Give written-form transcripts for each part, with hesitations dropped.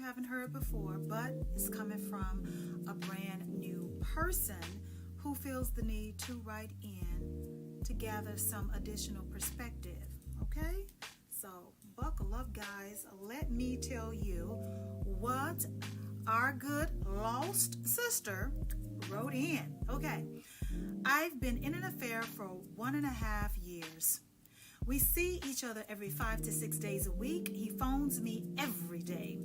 haven't heard before, but it's coming from a brand new person who feels the need to write in to gather some additional perspective. Okay? So buckle up, guys. Let me tell you what our good lost sister wrote in. Okay. I've been in an affair for 1.5 years. We see each other every 5 to 6 days a week. He phones me every day.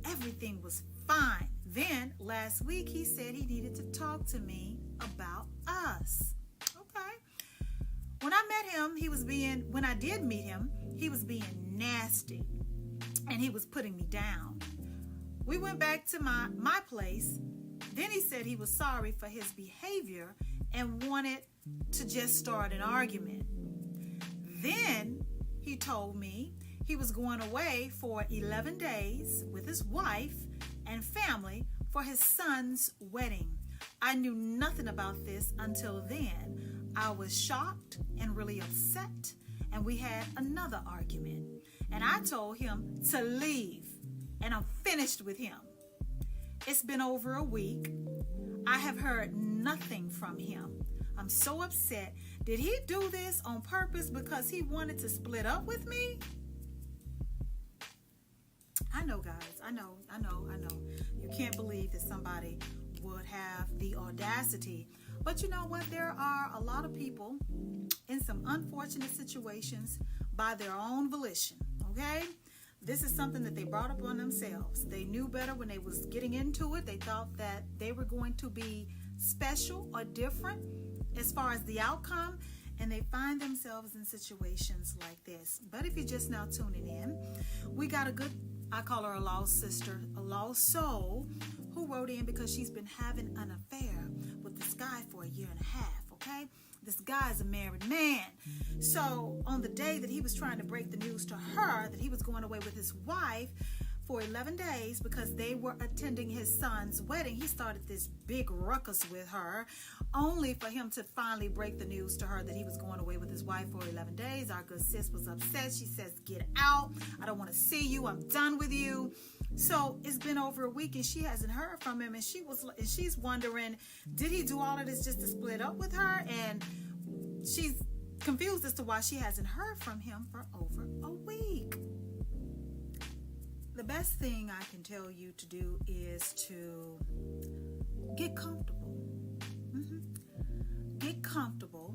Everything was fine. Then last week he said he needed to talk to me about us. Okay. When I did meet him, he was being nasty and he was putting me down. We went back to my place. Then he said he was sorry for his behavior and wanted to just start an argument. Then he told me he was going away for 11 days with his wife and family for his son's wedding. I knew nothing about this until then. I was shocked and really upset, and we had another argument. And I told him to leave, and I'm finished with him. It's been over a week. I have heard nothing from him. I'm so upset. Did he do this on purpose because he wanted to split up with me? I know, guys. I know. You can't believe that somebody would have the audacity. But you know what? There are a lot of people in some unfortunate situations by their own volition, okay? This is something that they brought up on themselves. They knew better when they was getting into it. They thought that they were going to be special or different as far as the outcome, and they find themselves in situations like this. But if you're just now tuning in, we got I call her a lost sister, a lost soul, who wrote in because she's been having an affair with this guy for 1.5 years, okay? This guy is a married man. So on the day that he was trying to break the news to her that he was going away with his wife for 11 days because they were attending his son's wedding, he started this big ruckus with her, only for him to finally break the news to her that he was going away with his wife for 11 days. Our good sis was upset. She says, "Get out. I don't want to see you. I'm done with you." So it's been over a week and she hasn't heard from him, and she's wondering, did he do all of this just to split up with her? And she's confused as to why she hasn't heard from him for over a week. The best thing I can tell you to do is to get comfortable. Get comfortable.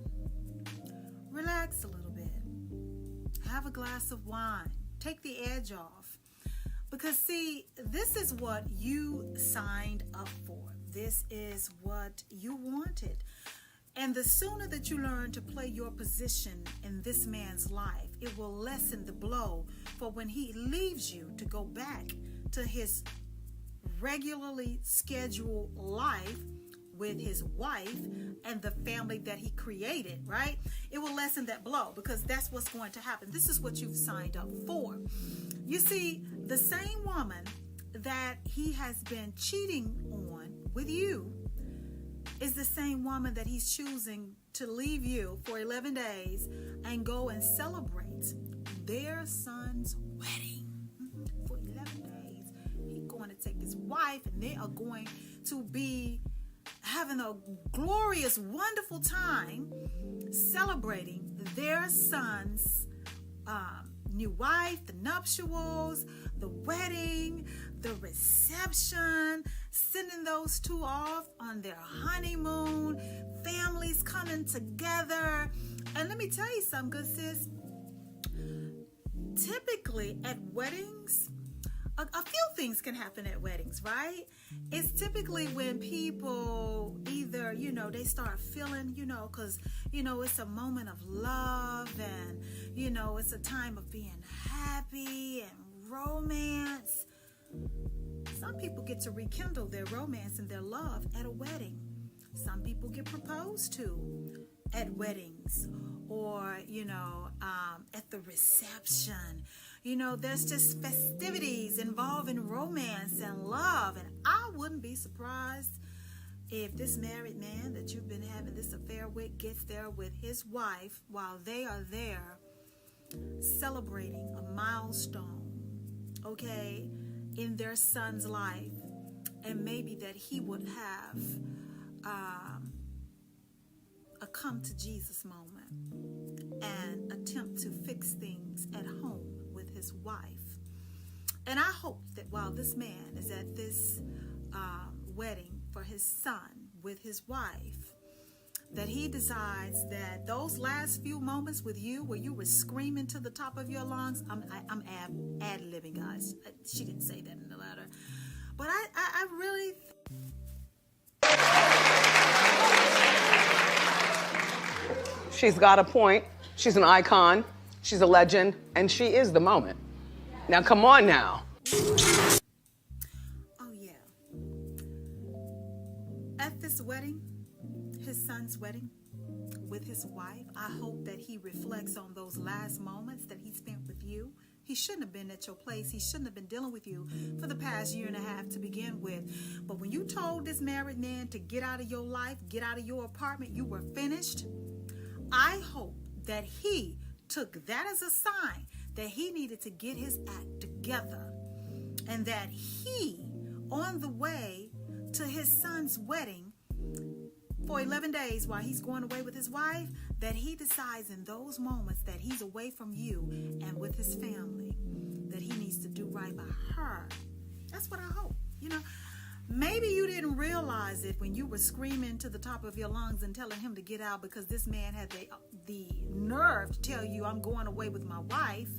Relax a little bit. Have a glass of wine. Take the edge off. Because see, this is what you signed up for. This is what you wanted. And the sooner that you learn to play your position in this man's life, it will lessen the blow for when he leaves you to go back to his regularly scheduled life with his wife and the family that he created, right? It will lessen that blow because that's what's going to happen. This is what you've signed up for. You see, the same woman that he has been cheating on with you is the same woman that he's choosing to leave you for 11 days and go and celebrate their son's wedding. For 11 days, he's going to take his wife and they are going to be having a glorious, wonderful time celebrating their son's new wife, the nuptials, the wedding, the reception, sending those two off on their honeymoon, families coming together. And let me tell you something, good sis. Typically at weddings, a few things can happen at weddings, right? It's typically when people either, they start feeling, because, it's a moment of love and, it's a time of being happy and romance. Some people get to rekindle their romance and their love at a wedding. Some people get proposed to at weddings or, at the reception. There's just festivities involving romance and love. And I wouldn't be surprised if this married man that you've been having this affair with gets there with his wife while they are there celebrating a milestone. Okay? in their son's life, and maybe that he would have a come to Jesus moment and attempt to fix things at home with his wife. And I hope that while this man is at this wedding for his son with his wife, that he decides that those last few moments with you, where you were screaming to the top of your lungs, I'm ad-libbing, guys. She didn't say that in the letter, but I really. She's got a point. She's an icon. She's a legend, and she is the moment. Now, come on now. Oh yeah. At this wedding, his son's wedding with his wife, I hope that he reflects on those last moments that he spent with you. He shouldn't have been at your place. He shouldn't have been dealing with you for the past year and a half to begin with. But when you told this married man to get out of your life, get out of your apartment, you were finished. I hope that he took that as a sign that he needed to get his act together, and that he, on the way to his son's wedding for 11 days while he's going away with his wife, that he decides in those moments that he's away from you and with his family, that he needs to do right by her. That's what I hope. You know, maybe you didn't realize it when you were screaming to the top of your lungs and telling him to get out, because this man had the nerve to tell you, I'm going away with my wife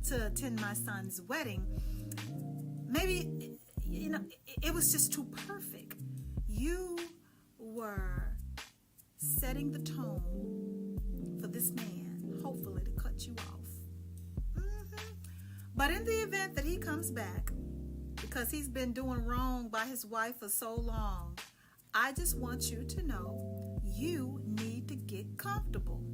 to attend my son's wedding. Maybe, you know, it was just too perfect. You were setting the tone for this man, hopefully to cut you off. But in the event that he comes back, because he's been doing wrong by his wife for so long, I just want you to know you need to get comfortable.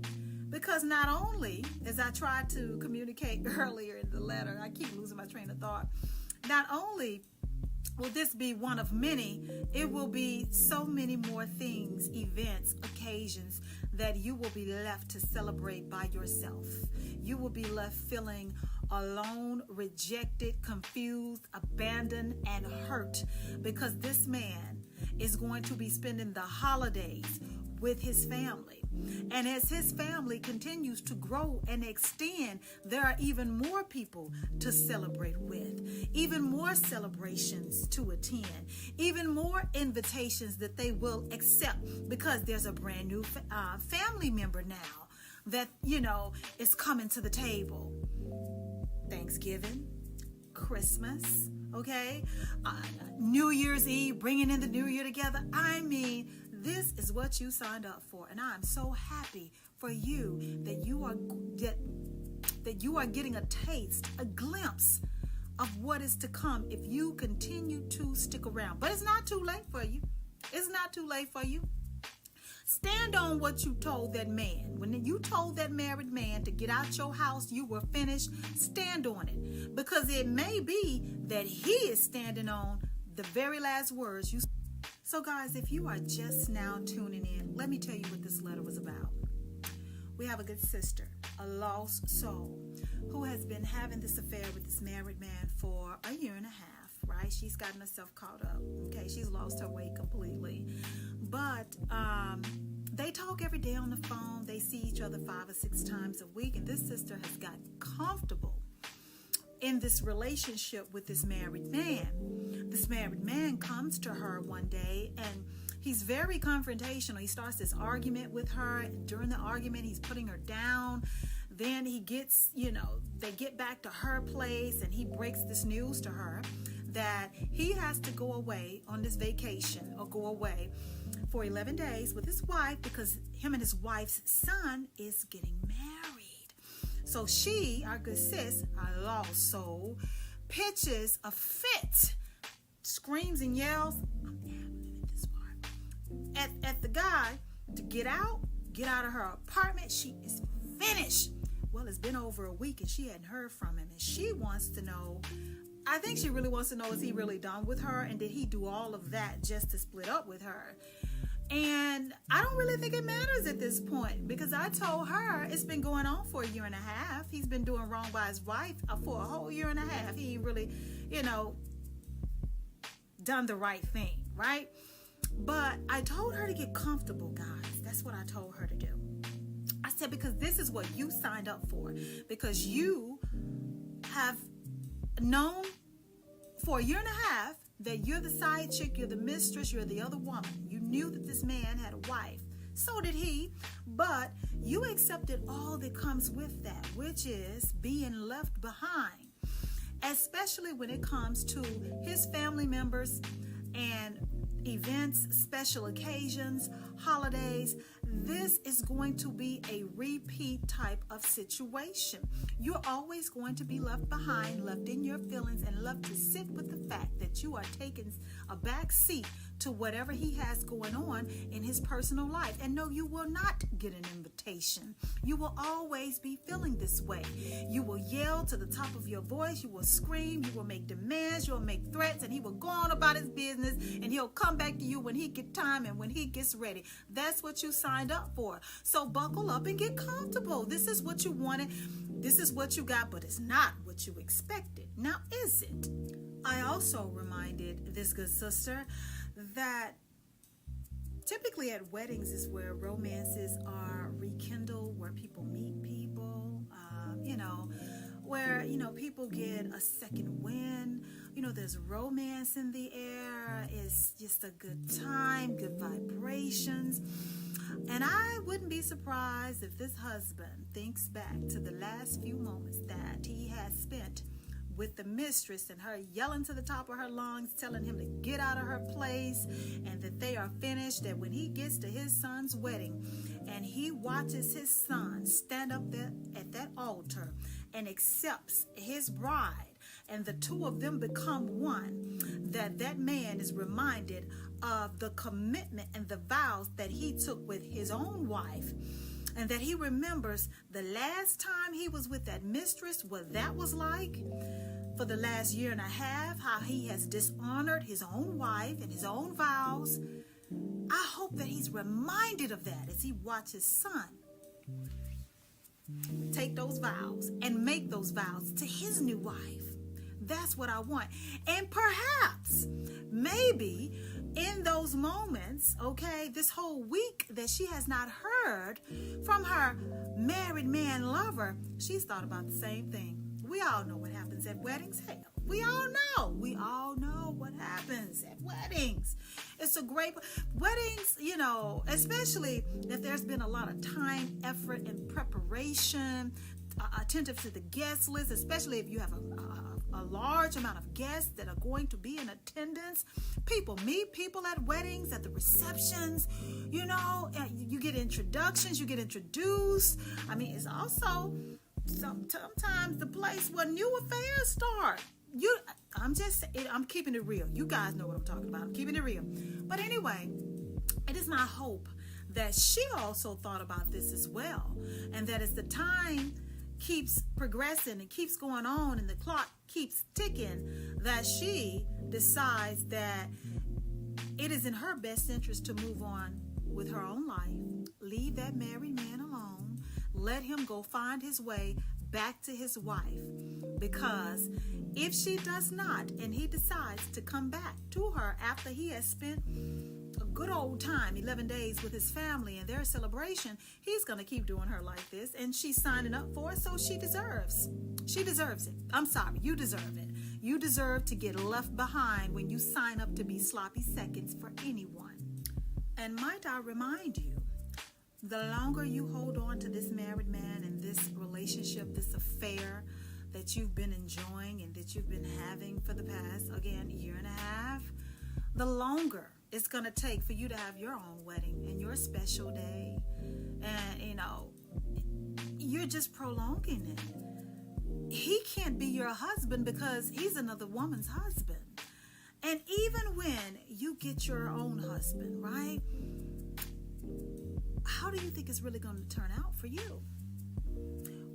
Because not only, as I tried to communicate earlier in the letter, I keep losing my train of thought, not only will this be one of many, it will be so many more things, events, occasions that you will be left to celebrate by yourself. You will be left feeling alone, rejected, confused, abandoned, and hurt, because this man is going to be spending the holidays with his family. And as his family continues to grow and extend, there are even more people to celebrate with, even more celebrations to attend, even more invitations that they will accept, because there's a brand new family member now that, you know, is coming to the table. Thanksgiving, Christmas, okay? New Year's Eve, bringing in the new year together. I mean, this is what you signed up for, and I'm so happy for you that you are getting a taste, a glimpse of what is to come if you continue to stick around. But it's not too late for you. It's not too late for you. Stand on what you told that man. When you told that married man to get out your house, you were finished. Stand on it, because it may be that he is standing on the very last words you. So guys, if you are just now tuning in, let me tell you what this letter was about. We have a good sister, a lost soul, who has been having this affair with this married man for a year and a half, right? She's gotten herself caught up, okay? She's lost her way completely. But they talk every day on the phone. They see each other 5 or 6 times a week, and this sister has gotten comfortable in this relationship with this married man. This married man comes to her one day, and he's very confrontational. He starts this argument with her. During the argument, he's putting her down. Then he gets, they get back to her place, and he breaks this news to her that he has to go away on this vacation, or go away for 11 days with his wife, because him and his wife's son is getting married. So she, our good sis, our lost soul, pitches a fit, screams and yells, at the guy to get out of her apartment. She is finished. Well, it's been over a week and she hadn't heard from him, and she wants to know, I think she really wants to know, is he really done with her, and did he do all of that just to split up with her? And I don't really think it matters at this point, because I told her it's been going on for a year and a half. He's been doing wrong by his wife for a whole year and a half. He really, done the right thing, right? But I told her to get comfortable, guys. That's what I told her to do. I said, because this is what you signed up for. Because you have known for a year and a half that you're the side chick, you're the mistress, you're the other woman. You knew that this man had a wife. So did he. But you accepted all that comes with that, which is being left behind. Especially when it comes to his family members and events, special occasions, holidays. This is going to be a repeat type of situation. You're always going to be left behind, left in your feelings, and left to sit with the fact that you are taking a back seat to whatever he has going on in his personal life. And no, you will not get an invitation. You will always be feeling this way. You will yell to the top of your voice. You will scream. You will make demands. You will make threats. And he will go on about his business. And he'll come back to you when he gets time and when he gets ready. That's what you signed up for. So buckle up and get comfortable. This is what you wanted. This is what you got, but it's not what you expected. Now, is it? I also reminded this good sister that typically at weddings is where romances are rekindled, where people meet people, where, people get a second win. There's romance in the air. It's just a good time, good vibrations. And I wouldn't be surprised if this husband thinks back to the last few moments that he has spent with the mistress and her yelling to the top of her lungs, telling him to get out of her place and that they are finished. That when he gets to his son's wedding and he watches his son stand up there at that altar and accepts his bride, and the two of them become one, that man is reminded of the commitment and the vows that he took with his own wife, and that he remembers the last time he was with that mistress, what that was like for the last year and a half, how he has dishonored his own wife and his own vows. I hope that he's reminded of that as he watches his son take those vows and make those vows to his new wife. That's what I want. And perhaps, maybe in those moments, this whole week that she has not heard from her married man lover, she's thought about the same thing. We all know what happens at weddings. Hell, we all know what happens at weddings. It's a great weddings, especially if there's been a lot of time, effort, and preparation, attentive to the guest list, especially if you have a large amount of guests that are going to be in attendance. People meet people at weddings, at the receptions, you get introductions, you get introduced. It's also sometimes the place where new affairs start. I'm keeping it real. You guys know what I'm talking about. I'm keeping it real. But anyway, it is my hope that she also thought about this as well, and that as the time keeps progressing and keeps going on and the clock keeps ticking, that she decides that it is in her best interest to move on with her own life, leave that married man alone, let him go find his way back to his wife. Because if she does not, and he decides to come back to her after he has spent a good old time, 11 days with his family and their celebration, he's going to keep doing her like this, and she's signing up for it, so she deserves it. I'm sorry, you deserve it. You deserve to get left behind when you sign up to be sloppy seconds for anyone. And might I remind you, the longer you hold on to this married man and this relationship, this affair that you've been enjoying and that you've been having for the past, year and a half, the longer it's going to take for you to have your own wedding and your special day. And, you're just prolonging it. He can't be your husband because he's another woman's husband. And even when you get your own husband, right? How do you think it's really going to turn out for you?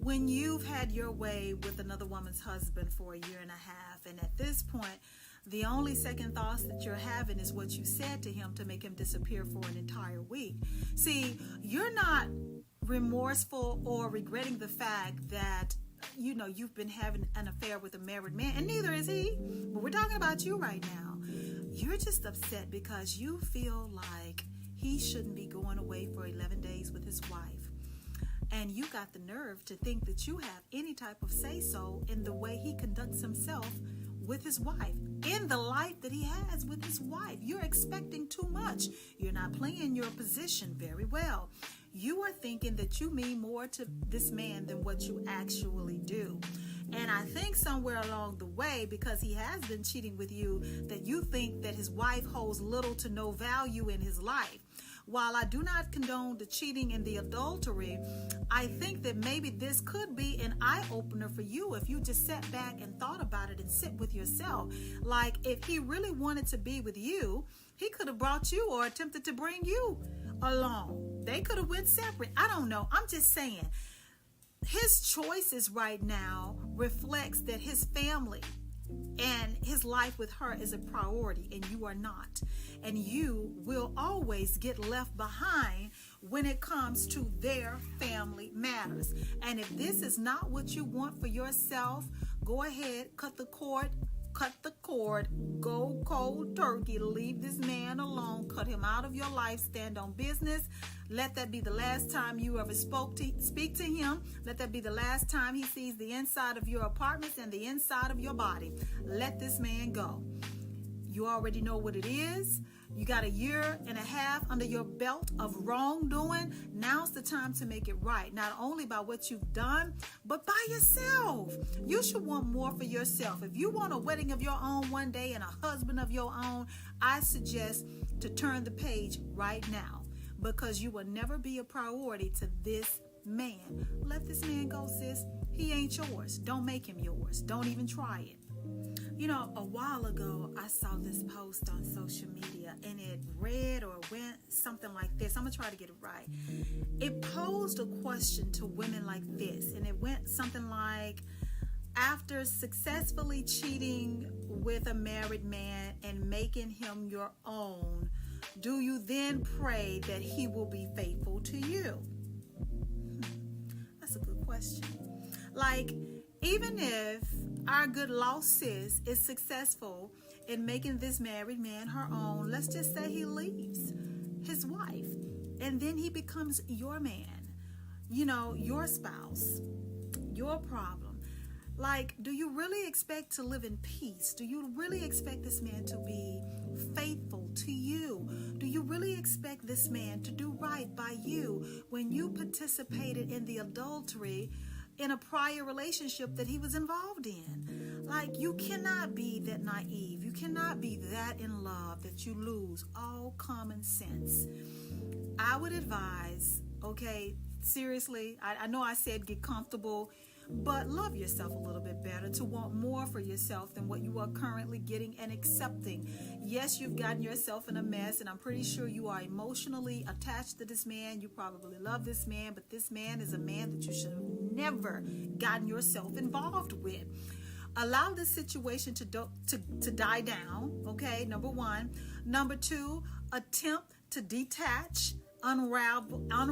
When you've had your way with another woman's husband for a year and a half, and at this point, the only second thoughts that you're having is what you said to him to make him disappear for an entire week. See, you're not remorseful or regretting the fact that, you've been having an affair with a married man, and neither is he. But we're talking about you right now. You're just upset because you feel like he shouldn't be going away for 11 days with his wife. And you got the nerve to think that you have any type of say-so in the way he conducts himself with his wife, in the life that he has with his wife. You're expecting too much. You're not playing your position very well. You are thinking that you mean more to this man than what you actually do. And I think somewhere along the way, because he has been cheating with you, that you think that his wife holds little to no value in his life. While I do not condone the cheating and the adultery, I think that maybe this could be an eye-opener for you if you just sat back and thought about it and sit with yourself. Like, if he really wanted to be with you, he could have brought you or attempted to bring you along. They could have went separate. I don't know. I'm just saying. His choices right now reflects that his family and his life with her is a priority, and you are not. And you will always get left behind when it comes to their family matters. And if this is not what you want for yourself, go ahead, cut the cord, go cold turkey, leave this man alone, cut him out of your life, stand on business. Let that be the last time you ever speak to him. Let that be the last time he sees the inside of your apartments and the inside of your body. Let this man go. You already know what it is. You got 1.5 years under your belt of wrongdoing. Now's the time to make it right. Not only by what you've done, but by yourself. You should want more for yourself. If you want a wedding of your own one day and a husband of your own, I suggest to turn the page right now, because you will never be a priority to this man. Let this man go, sis. He ain't yours. Don't make him yours. Don't even try it. You know, a while ago, I saw this post on social media, and it read or went something like this. I'm going to try to get it right. It posed a question to women like this, and it went something like, after successfully cheating with a married man and making him your own, do you then pray that he will be faithful to you? That's a good question. Like, even if our good lost sis is successful in making this married man her own, let's just say he leaves his wife, and then he becomes your man, your spouse, your problem. Like, do you really expect to live in peace? Do you really expect this man to be faithful to you? Do you really expect this man to do right by you when you participated in the adultery in a prior relationship that he was involved in? Like, you cannot be that naive. You cannot be that in love that you lose all common sense. I would advise, okay, seriously, I know I said get comfortable, but love yourself a little bit better, to want more for yourself than what you are currently getting and accepting. Yes, you've gotten yourself in a mess, and I'm pretty sure you are emotionally attached to this man. You probably love this man, but this man is a man that you should have never gotten yourself involved with. Allow this situation to die down, okay, number one. Number two, attempt to detach, unravel. I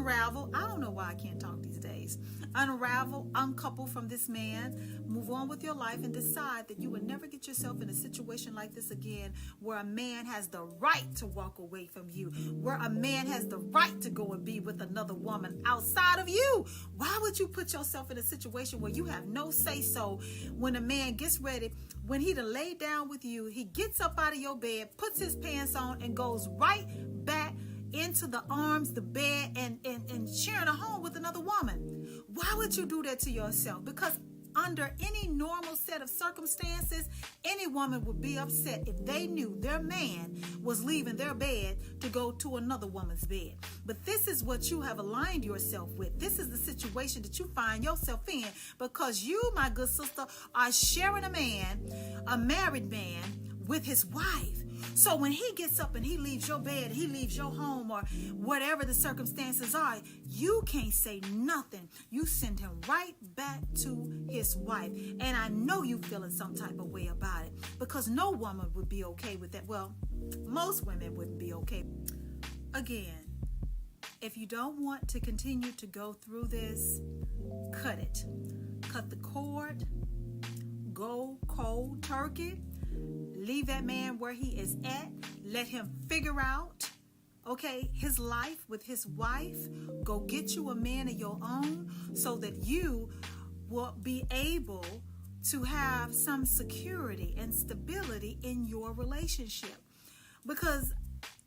don't know why I can't talk these days. Unravel, uncouple from this man, move on with your life, and decide that you will never get yourself in a situation like this again, where a man has the right to walk away from you, where a man has the right to go and be with another woman outside of you. Why would you put yourself in a situation where you have no say-so when a man gets ready, when he done laid down with you, he gets up out of your bed, puts his pants on, and goes right back into the arms, the bed, and sharing a home with another woman? Why would you do that to yourself? Because under any normal set of circumstances, any woman would be upset if they knew their man was leaving their bed to go to another woman's bed. But this is what you have aligned yourself with. This is the situation that you find yourself in, because you, my good sister, are sharing a man, a married man, with his wife. So when he gets up and he leaves your bed, he leaves your home, or whatever the circumstances are, you can't say nothing. You send him right back to his wife. And I know you feeling some type of way about it, because no woman would be okay with that. Well, most women wouldn't be okay. Again, if you don't want to continue to go through this, cut it. Cut the cord. Go cold turkey. Leave that man where he is at. Let him figure out, okay, his life with his wife. Go get you a man of your own so that you will be able to have some security and stability in your relationship. Because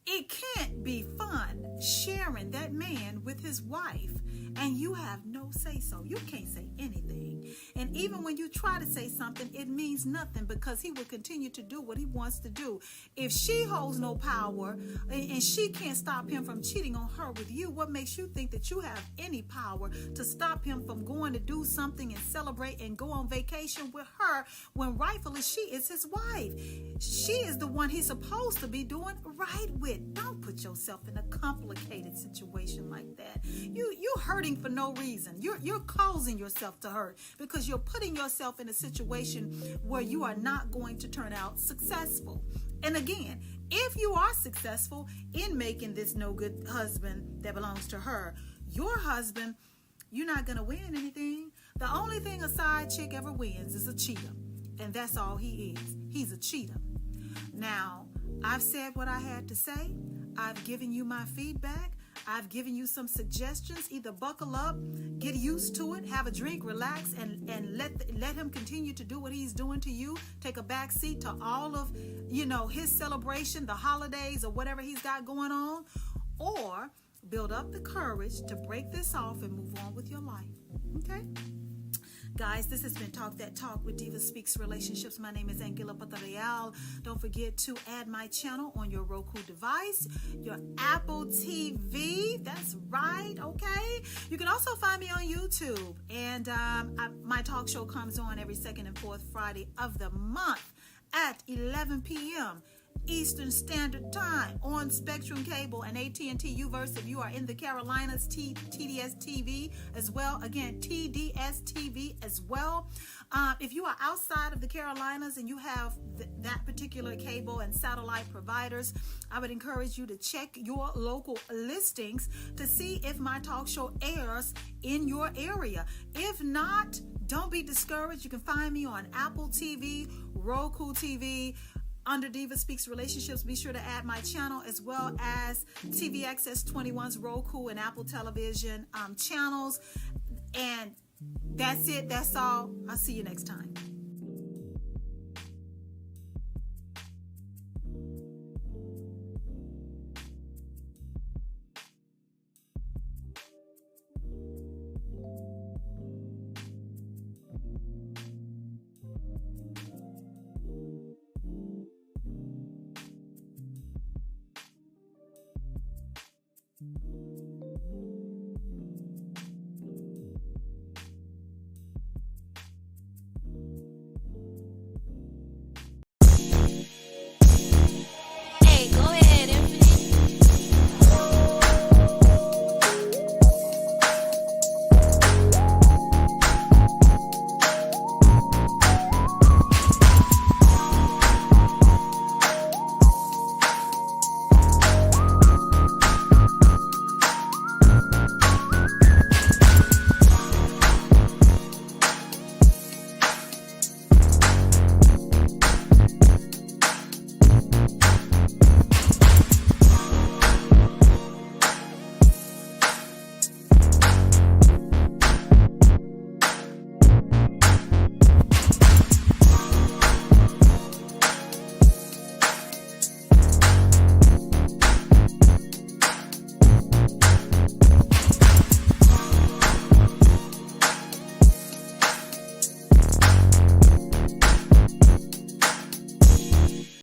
it can't be fun sharing that man with his wife and you have no say-so. You can't say anything. And even when you try to say something, it means nothing because he will continue to do what he wants to do. If she holds no power and she can't stop him from cheating on her with you, what makes you think that you have any power to stop him from going to do something and celebrate and go on vacation with her when rightfully she is his wife? She is the one he's supposed to be doing right with. Don't put yourself in a complicated situation like that. You're hurting for no reason. You're causing yourself to hurt because you're putting yourself in a situation where you are not going to turn out successful. And again, if you are successful in making this no good husband that belongs to her your husband, you're not going to win anything. The only thing a side chick ever wins is a cheater. And that's all he is. He's a cheater. Now, I've said what I had to say. I've given you my feedback. I've given you some suggestions. Either buckle up, get used to it, have a drink, relax, and let him continue to do what he's doing to you. Take a back seat to all of, his celebration, the holidays, or whatever he's got going on. Or build up the courage to break this off and move on with your life. Okay? Guys, this has been Talk That Talk with DivaSpeaks Relationships. My name is AnGala. Don't forget to add my channel on your Roku device, your Apple TV. That's right, okay? You can also find me on YouTube. And my talk show comes on every second and fourth Friday of the month at 11 p.m. Eastern Standard Time on Spectrum Cable and AT&T Uverse. If you are in the Carolinas, TDS TV as well. Again, TDS TV as well. If you are outside of the Carolinas and you have that particular cable and satellite providers, I would encourage you to check your local listings to see if my talk show airs in your area. If not, don't be discouraged. You can find me on Apple TV, Roku TV, under DivaSpeaks Relationships. Be sure to add my channel as well as TV Access 21's Roku and Apple Television channels. And that's it. That's all. I'll see you next time.